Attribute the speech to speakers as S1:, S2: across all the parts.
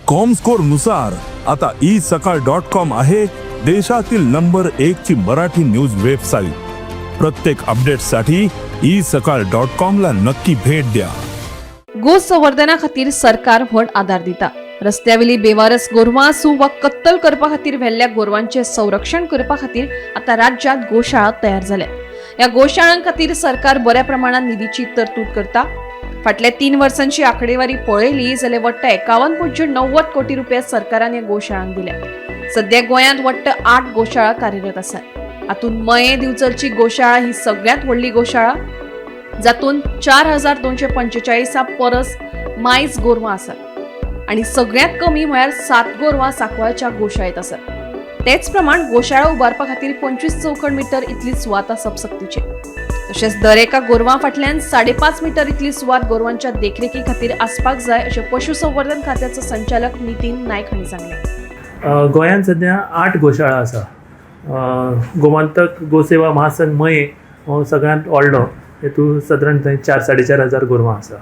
S1: Comscore नुसार आता isakal.com आहे देशातील नंबर 1 ची मराठी न्यूज वेबसाईट। प्रत्येक अपडेटसाठी isakal.com ला नक्की भेट द्या।
S2: गो संवर्धना खातीर सरकार व्हड आदार दिता। रस्त्यावेली बेवारस गोरवां आसूं वा कत्तल करपा खातीर व्हेल्ल्या गोरवांचे संरक्षण करपा खातीर आता राज्यांत गोशाळा तयार जाल्या। या गोशाळां खातीर सरकार बऱ्या प्रमाणात निधीची तरतूद करता। फाटल्या 3 वर्सांची आकडेवारी पळयली जाल्यार वट्ट 51.90 कोटी रुपया सरकारान या गोशाळांक दिल्या। सध्या गोंयांत वट्ट 8 गोशाळा कार्यरत आसात। हातूंत मये दिवचलची गोशाळा ही सगळ्यात व्हडली गोशाळा, जातून 4245 परस मायज गोरवां आसात आणि सगळ्यात कमी म्हळ्यार 7 गोरवां सांकवाळच्या गोशाळेत आसात। तेच प्रमाण गोशाळा उबारपा खातीर 25 चौखण मीटर इतली सुवात आसा सबसक्तीची। तशेंच दर एका गोरवां फाटल्यान 5.5 मीटर इतली सुवात गोरवांच्या देखरेखी खातीर आसपाक जाय अशें पशुसंवर्धन खात्याचो संचालक नितीन नायक हांणी सांगलें।
S3: गोंयांत सध्या 8 गोशाळा आसा। गोमंतक गोसेवा महासंघ मये हो सगळ्यांत व्हडलो, हेतूंत सादारण 4-4.5 हजार गोरवां आसा।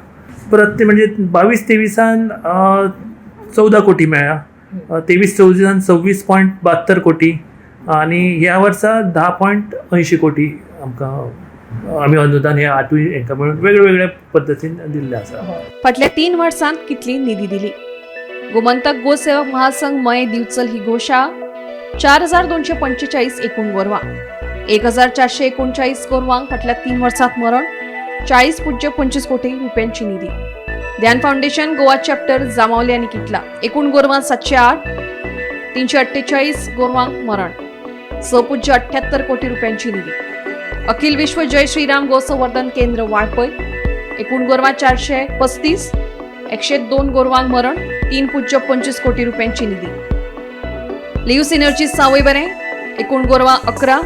S3: प्रत्येक म्हणजे 22-23 14 कोटी मेळ्ळा, 23-24 26.72 कोटी आणि ह्या वर्सा 10.80 कोटी आमी अनुदान हे 8 हेंका मेळून वेगवेगळ्या पद्दतीन दिल्लें आसा।
S2: फाटल्या 3 वर्सांत कितली निधी दिली? गोमंतक गोसेवा महासंघ मये दिवचल ही गोशाळा 4245 एकूण गोरवां, 1439 गोरवांक फाटल्या 3 वर्सांत मरण, 40.25 कोटी रुपयांची निधी। ध्यान फाउंडेशन गोवा चॅप्टर जामावले आनी कितला एकूण गोरवां 708, 348 गोरवांक मरण, 6.78 कोटी रुपयांची निधी। अखिल विश्व जय श्रीराम गो संवर्धन केंद्र वाळपय एकूण गोरवां 435, 102 गोरवांक मरण, 3.25 कोटी रुपयांची निधी। लिव्ह सिनर्जी सावय बरें एकूण गोरवां 11,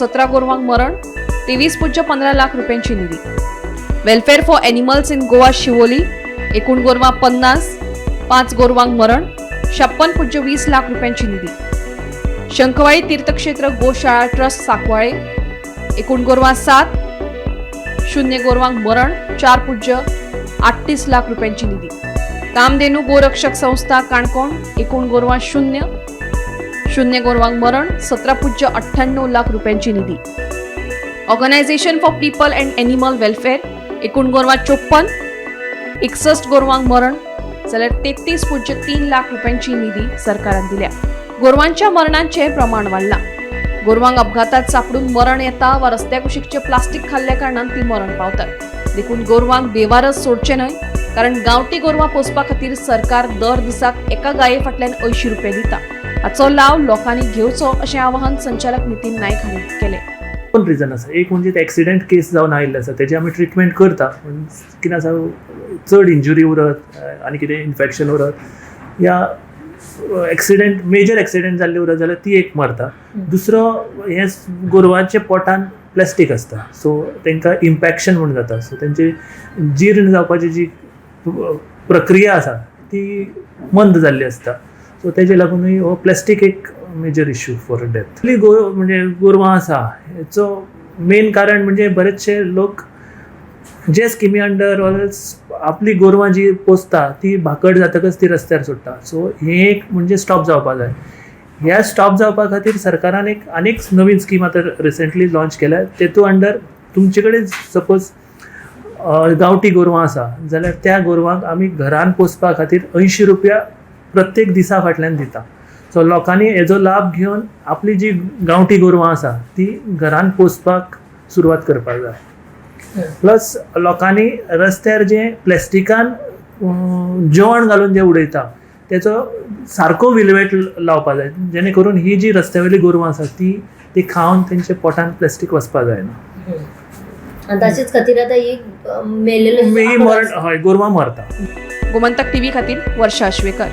S2: 17 गोरवांक मरण, 23.15 लाख रुपयांची निधी। Welfare for animals in Goa Siolim एकूण गोरवां 50, 5 गोरवांक मरण, 56.20 लाख रुपयांची निधी। शंखवाळी तीर्थक्षेत्र गोशाळा ट्रस्ट सांकवाळे एकूण गोरवां 7, 0 गोरवांक मरण, 4.38 लाख रुपयांची निधी। कामधेनू गोरक्षक संस्था काणकोण एकूण गोरवां 0, 0 गोरवांक मरण, 17.98 लाख रुपयांची निधी। Organisation for people and animal welfare एकूण गोरवां 54, 61 गोरवांक मरण जाल्यार 33.3 लाख रुपयांची निधी सरकारान दिल्या। गोरवांच्या मरणांचे प्रमाण वाडलां। गोरवांक अपघातात सापडून मरण येता वा रस्त्या कुशीकचे प्लास्टिक खाल्ल्या कारणान ती मरण पावतात। देखून गोरवांक बेवारस सोडचे न्हय, कारण गांवठी गोरवां पोसपा खातीर सरकार दर दिसाक एका गाये फाटल्यान 80 रुपये दिता। हाचो लाव लोकांनी घेवचो अशें आवाहन संचालक नितीन नायक हांणी केलें।
S3: 2 रिजन आसा। एक म्हणजे ते एक्सिडेंट केस जावन आयिल्ले आसा, तेजी आमी ट्रिटमेंट करता, पूण कितें आसा चड इंजुरी उरत आनी कितें इन्फेक्शन उरत या एक्सिडेंट मेजर एक्सिडेंट जाल्ले उरत जाल्यार ती एक मरता। दुसरो हे गोरवांच्या पोटान प्लास्टीक आसता, सो तांकां इम्पॅक्शन म्हणून जाता, सो तेंचे जीर्ण जावपाची जी प्रक्रिया आसा ती मंद जाल्ली आसता, सो तेजे लागूनय हो प्लास्टीक एक मेजर इश्यू फॉर डेथ। म्हणजे गोरवां आसा हेचो मेन कारण म्हणजे बरेचशे लोक जे स्किमी अंडर आपली गोरवां जी पोसता ती भाकड जातकच ती रस्त्यार सोडटा, सो हे एक म्हणजे स्टॉप जावपा जाय। ह्या स्टॉप जावपा खातीर सरकारान एक आनीक नवीन स्कीम आतां रिसेंटली लॉन्च केल्या, तेतू अंडर तुमचे कडेन सपोज गांवठी गोरवां आसा जाल्यार त्या गोरवांक आमी घरान पोसपा खातीर 80 रुपया प्रत्येक दिसा फाटल्यान दिता। सो लोकांनी हेजो लाभ घेवन आपली जी गांवठी गोरवां आसा ती घरान पोसपाक सुरवात करपाक जाय। प्लस लोकांनी रस्त्यार जे प्लास्टिकान जेवण घालून जे उडयता तेचो सारको विल्हेवाट लावपा जाय, जेणे करून ही जी रस्त्यावयली गोरवां आसा ती खावन तेंच्या पोटान प्लास्टीक वचपा जायना।
S4: ताचेच खातीर आतां एक मेलेलो
S3: हय गोरवां मरता।
S2: गोमंतक टीव्ही खातीर वर्षा आश्वेकर।